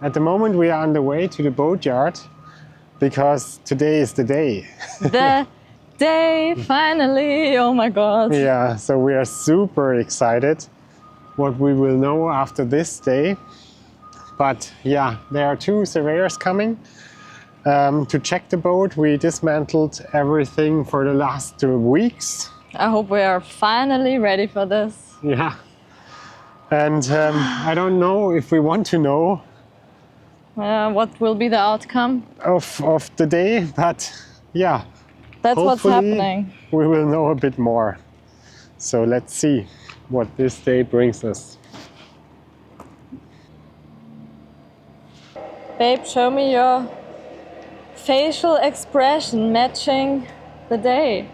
At the moment we are on the way to the boatyard because today is the day. The day, finally, oh my God. Yeah, so we are super excited what we will know after this day. But yeah, there are 2 surveyors coming to check the boat. We dismantled everything for the last 2 weeks. I hope we are finally ready for this. Yeah. And I don't know if we want to know What will be the outcome? of the day, but yeah. That's what's Hopefully happening. we will know a bit more. So let's see what this day brings us. Babe, show me your facial expression matching the day.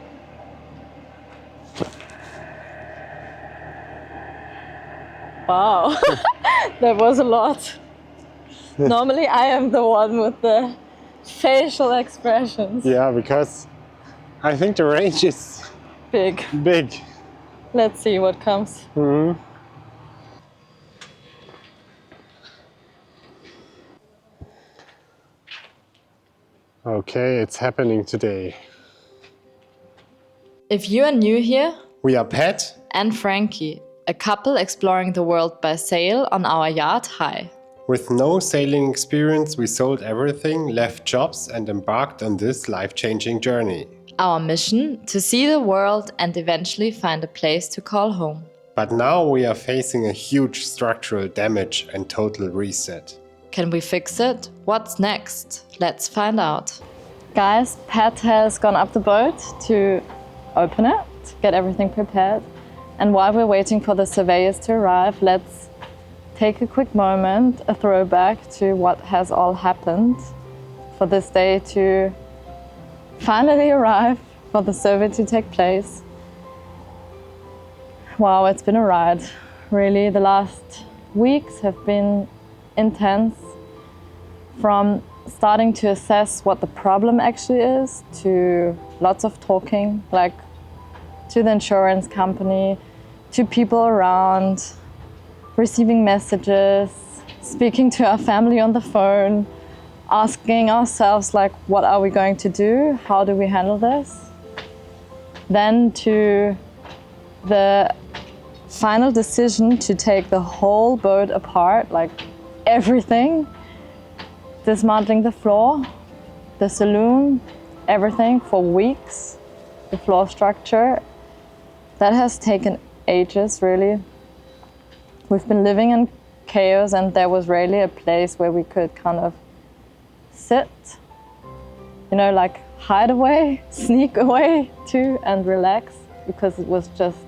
Wow, that was a lot. Normally I am the one with the facial expressions. Yeah, because I think the range is Big. big. Let's see what comes. Mhm. Okay, it's happening today. If you are new here, We are Pat and Frankie, a couple exploring the world by sail on our yacht High. With no sailing experience, we sold everything, left jobs, and embarked on this life-changing journey. Our mission, to see the world and eventually find a place to call home. But now we are facing a huge structural damage and total reset. Can we fix it? What's next? Let's find out. Guys, Pat has gone up the boat to open it, get everything prepared. And while we're waiting for the surveyors to arrive, let's take a quick moment, a throwback to what has all happened for this day to finally arrive, for the survey to take place. Wow, it's been a ride. Really, the last weeks have been intense. From starting to assess what the problem actually is, to lots of talking, like to the insurance company, to people around, receiving messages, speaking to our family on the phone, asking ourselves, like, what are we going to do? How do we handle this? Then to the final decision to take the whole boat apart, like everything, dismantling the floor, the saloon, everything for weeks, the floor structure. That has taken ages, really. We've been living in chaos, and there was rarely a place where we could kind of sit, you know, like hide away, sneak away too, and relax, because it was just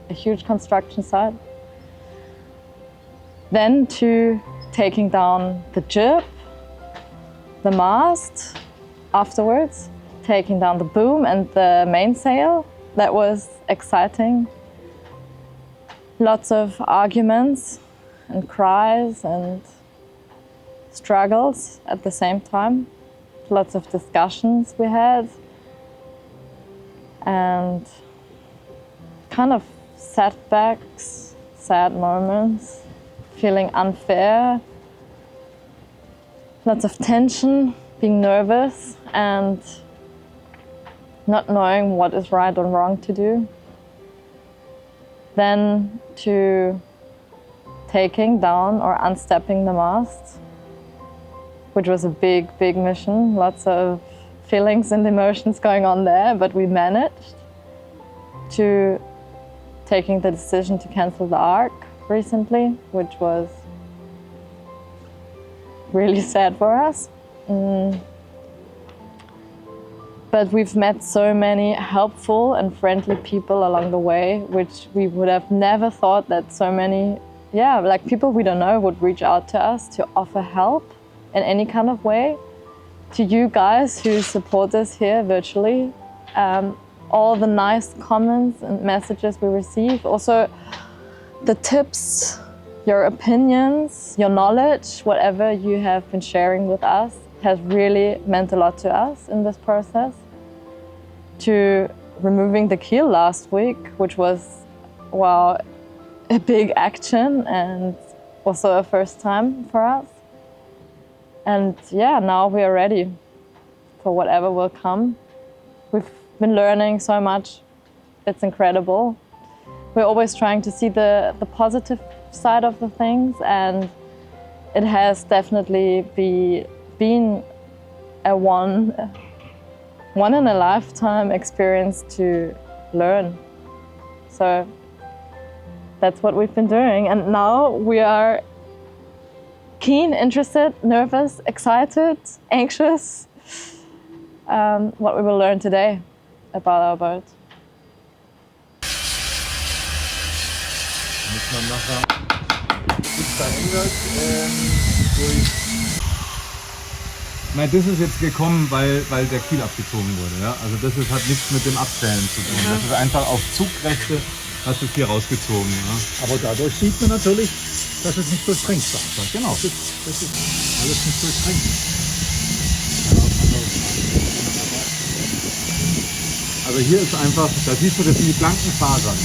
a huge construction site. Then to taking down the jib, the mast, afterwards, taking down the boom and the mainsail. That was exciting. Lots of arguments and cries and struggles at the same time. Lots of discussions we had. And kind of setbacks, sad moments, feeling unfair. Lots of tension, being nervous and not knowing what is right or wrong to do. Then to taking down or unstepping the mast, which was a big, big mission. Lots of feelings and emotions going on there, but we managed. To taking the decision to cancel the ARC recently, which was really sad for us. But we've met so many helpful and friendly people along the way, which we would have never thought that so many, like people we don't know would reach out to us to offer help in any kind of way. To you guys who support us here virtually, all the nice comments and messages we receive, also the tips, your opinions, your knowledge, whatever you have been sharing with us has really meant a lot to us in this process. To removing the keel last week, which was, wow, a big action and also a first time for us. And yeah, now we are ready for whatever will come. We've been learning so much. It's incredible. We're always trying to see the positive side of the things, and it has definitely been a one in a lifetime experience to learn. So that's what we've been doing. And now we are keen, interested, nervous, excited, anxious, what we will learn today about our boat. Muss man nachher ist verändert durch. Nein, das ist jetzt gekommen, weil der Kiel abgezogen wurde. Ja? Also das hat nichts mit dem Abstellen zu tun. Das ist einfach auf Zugkräfte, hast du es hier rausgezogen. Ja? Aber dadurch sieht man natürlich, dass es nicht durchdringbar ist. Genau. Das ist alles nicht durchdringbar. Also hier ist einfach, da siehst du, das sind die blanken Fasern.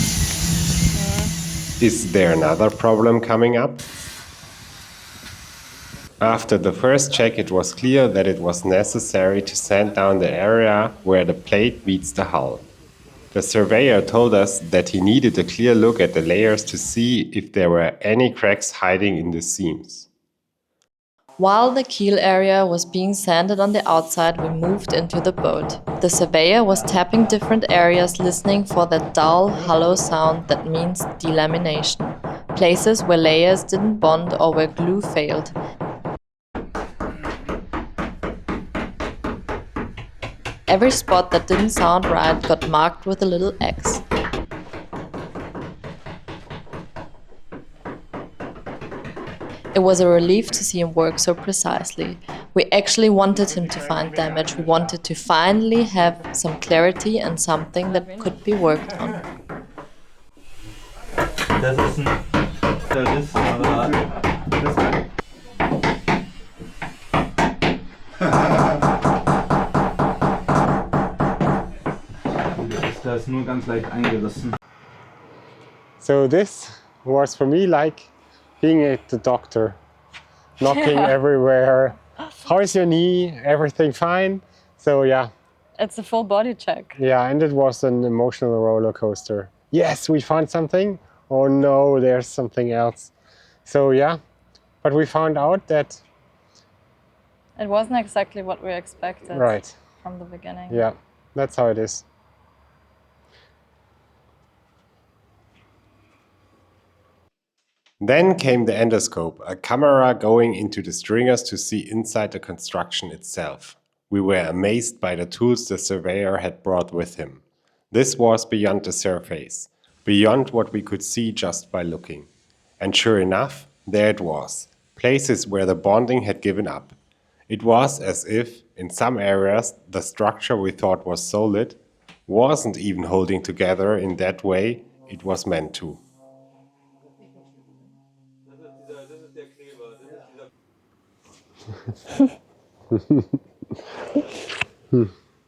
Is there another problem coming up? After the first check, it was clear that it was necessary to sand down the area where the plate meets the hull. The surveyor told us that he needed a clear look at the layers to see if there were any cracks hiding in the seams. While the keel area was being sanded on the outside, we moved into the boat. The surveyor was tapping different areas, listening for that dull, hollow sound that means delamination. Places where layers didn't bond or where glue failed. Every spot that didn't sound right got marked with a little X. It was a relief to see him work so precisely. We actually wanted him to find damage. We wanted to finally have some clarity and something that could be worked on. Das ist der Riss, aber da ist nur ganz leicht eingerissen. So this was for me like being at the doctor, knocking everywhere. How is your knee? Everything fine? So yeah. It's a full body check. Yeah, and it was an emotional roller coaster. Yes, we found something. Oh no, there's something else. So yeah, but we found out that... It wasn't exactly what we expected from the beginning. Yeah, that's how it is. Then came the endoscope, a camera going into the stringers to see inside the construction itself. We were amazed by the tools the surveyor had brought with him. This was beyond the surface, beyond what we could see just by looking. And sure enough, there it was, places where the bonding had given up. It was as if, in some areas, the structure we thought was solid wasn't even holding together in that way it was meant to.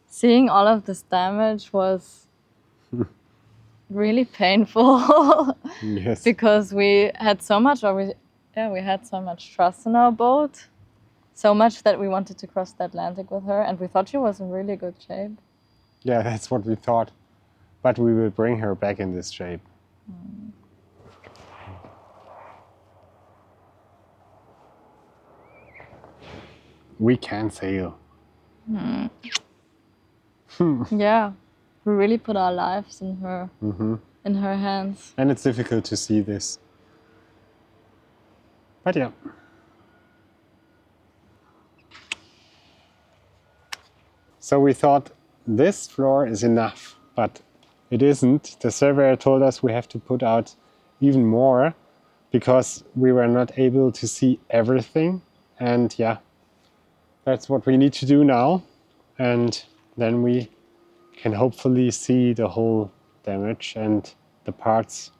Seeing all of this damage was really painful. Yes. Because we had so much, we had so much trust in our boat, so much that we wanted to cross the Atlantic with her, and we thought she was in really good shape. Yeah, that's what we thought. But we will bring her back in this shape. We can sail. Yeah, we really put our lives in her hands. And it's difficult to see this. But yeah. So we thought this floor is enough, but it isn't. The surveyor told us we have to put out even more because we were not able to see everything. And yeah, that's what we need to do now. And then we can hopefully see the whole damage and the parts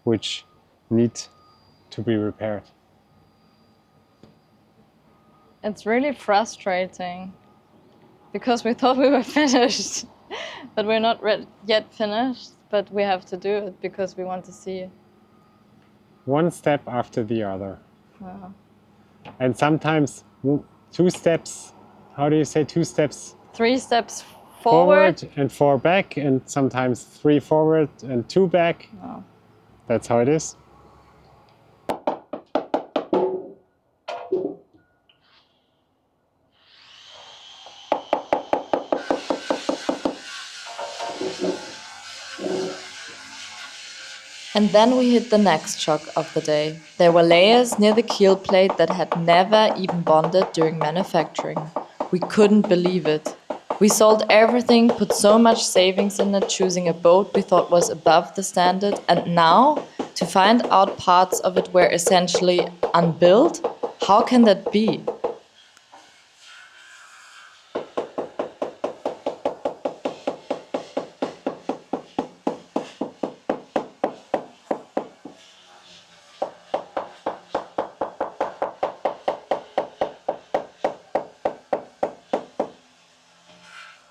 which need to be repaired. It's really frustrating because we thought we were finished, but we're not yet finished, but we have to do it because we want to see. One step after the other. Wow. And sometimes 2 steps. How do you say 2 steps? 3 steps forward. And 4 back, and sometimes 3 forward and 2 back. Oh. That's how it is. And then we hit the next shock of the day. There were layers near the keel plate that had never even bonded during manufacturing. We couldn't believe it. We sold everything, put so much savings in it, choosing a boat we thought was above the standard, and now, to find out parts of it were essentially unbuilt? How can that be?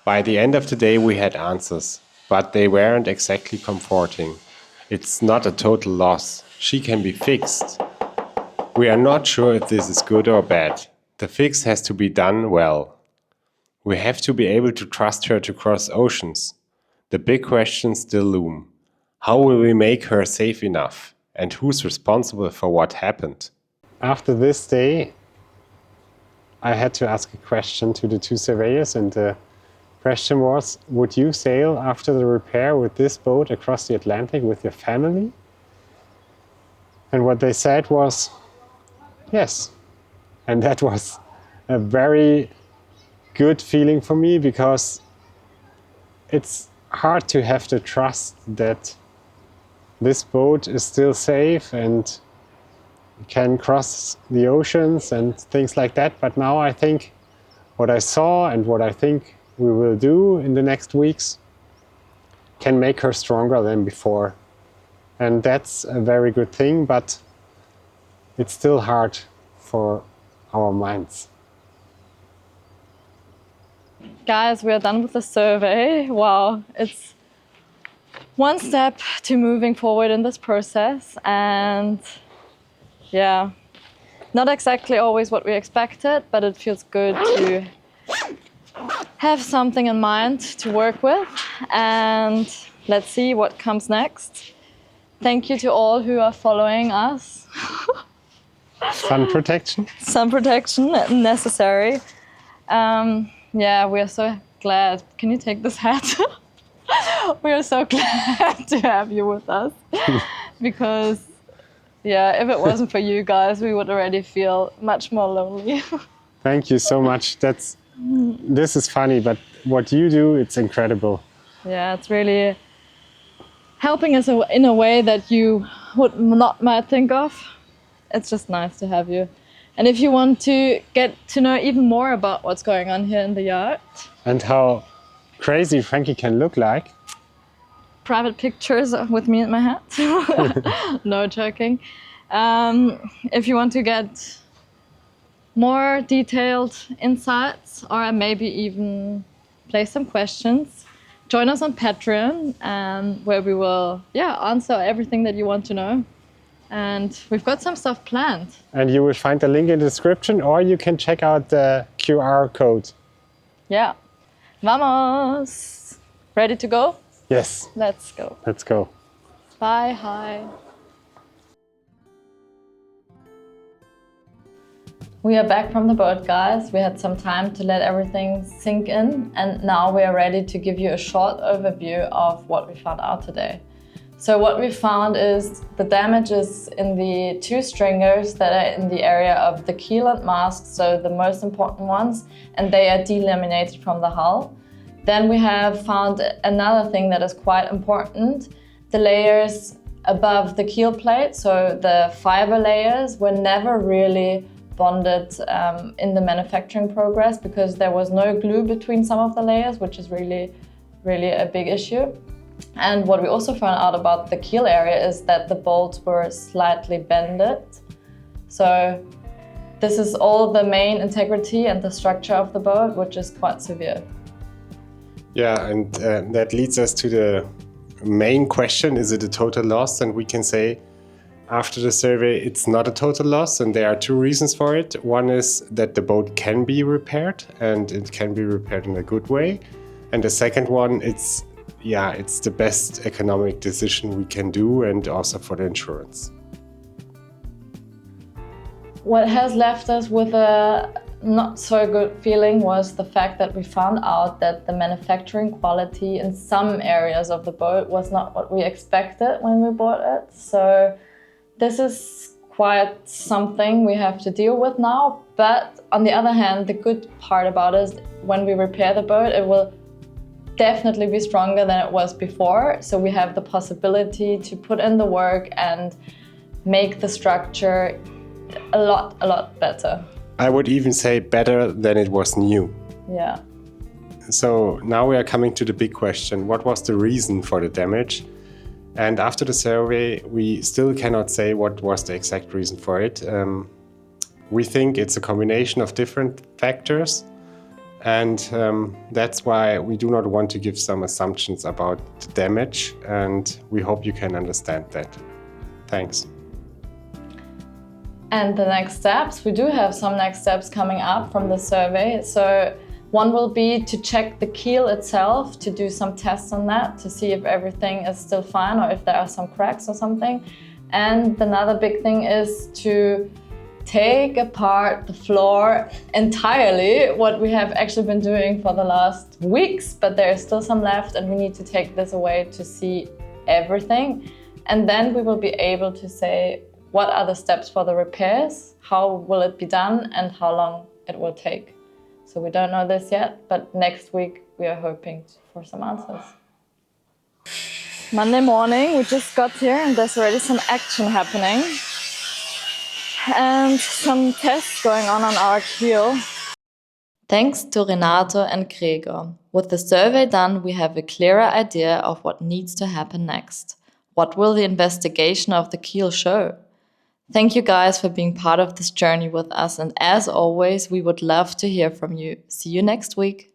By the end of the day we had answers, but they weren't exactly comforting. It's not a total loss. She can be fixed. We are not sure if this is good or bad. The fix has to be done well. We have to be able to trust her to cross oceans. The big questions still loom. How will we make her safe enough? And who's responsible for what happened? After this day, I had to ask a question to the 2 surveyors, and the question was, would you sail after the repair with this boat across the Atlantic with your family? And what they said was, yes. And that was a very good feeling for me, because it's hard to have the trust that this boat is still safe and can cross the oceans and things like that. But now I think what I saw and what I think we will do in the next weeks can make her stronger than before. And that's a very good thing, but it's still hard for our minds. Guys, we are done with the survey. Wow, it's one step to moving forward in this process, and yeah, not exactly always what we expected, but it feels good to have something in mind to work with, and let's see what comes next. Thank you to all who are following us. Sun protection? Sun protection necessary. Yeah, we are so glad. Can you take this hat? We are so glad to have you with us. Because, yeah, if it wasn't for you guys, we would already feel much more lonely. Thank you so much. This is funny, but what you do, it's incredible. Yeah, it's really helping us in a way that you would not might think of. It's just nice to have you. And if you want to get to know even more about what's going on here in the yard, and how crazy Frankie can look like, private pictures with me in my hat. No joking. If you want to get more detailed insights, or maybe even place some questions, join us on Patreon, where we will answer everything that you want to know. And we've got some stuff planned. And you will find the link in the description, or you can check out the QR code. Yeah. Vamos! Ready to go? Yes. Let's go. Let's go. Bye, hi. We are back from the boat, guys. We had some time to let everything sink in, and now we are ready to give you a short overview of what we found out today. So what we found is the damage is in the 2 stringers that are in the area of the keel and mast, so the most important ones, and they are delaminated from the hull. Then we have found another thing that is quite important. The layers above the keel plate, so the fiber layers, were never really bonded in the manufacturing progress, because there was no glue between some of the layers, which is really a big issue. And what we also found out about the keel area is that the bolts were slightly bended. So this is all the main integrity and the structure of the boat, which is quite severe. Yeah, and that leads us to the main question: is it a total loss? And we can say after the survey, it's not a total loss, and there are two reasons for it. One is that the boat can be repaired, and it can be repaired in a good way. And the second one, it's the best economic decision we can do, and also for the insurance. What has left us with a not so good feeling was the fact that we found out that the manufacturing quality in some areas of the boat was not what we expected when we bought it. So this is quite something we have to deal with now. But on the other hand, the good part about it is when we repair the boat, it will definitely be stronger than it was before. So we have the possibility to put in the work and make the structure a lot better. I would even say better than it was new. Yeah. So now we are coming to the big question. What was the reason for the damage? And after the survey, we still cannot say what was the exact reason for it. We think it's a combination of different factors. And that's why we do not want to give some assumptions about the damage. And we hope you can understand that. Thanks. And the next steps, we do have some next steps coming up from the survey. So one will be to check the keel itself, to do some tests on that, to see if everything is still fine or if there are some cracks or something. And another big thing is to take apart the floor entirely, what we have actually been doing for the last weeks, but there is still some left and we need to take this away to see everything. And then we will be able to say what are the steps for the repairs, how will it be done, and how long it will take. So we don't know this yet, but next week we are hoping for some answers. Monday morning, we just got here and there's already some action happening and some tests going on our keel. Thanks to Renato and Gregor. With the survey done, we have a clearer idea of what needs to happen next. What will the investigation of the keel show? Thank you guys for being part of this journey with us, and as always, we would love to hear from you. See you next week.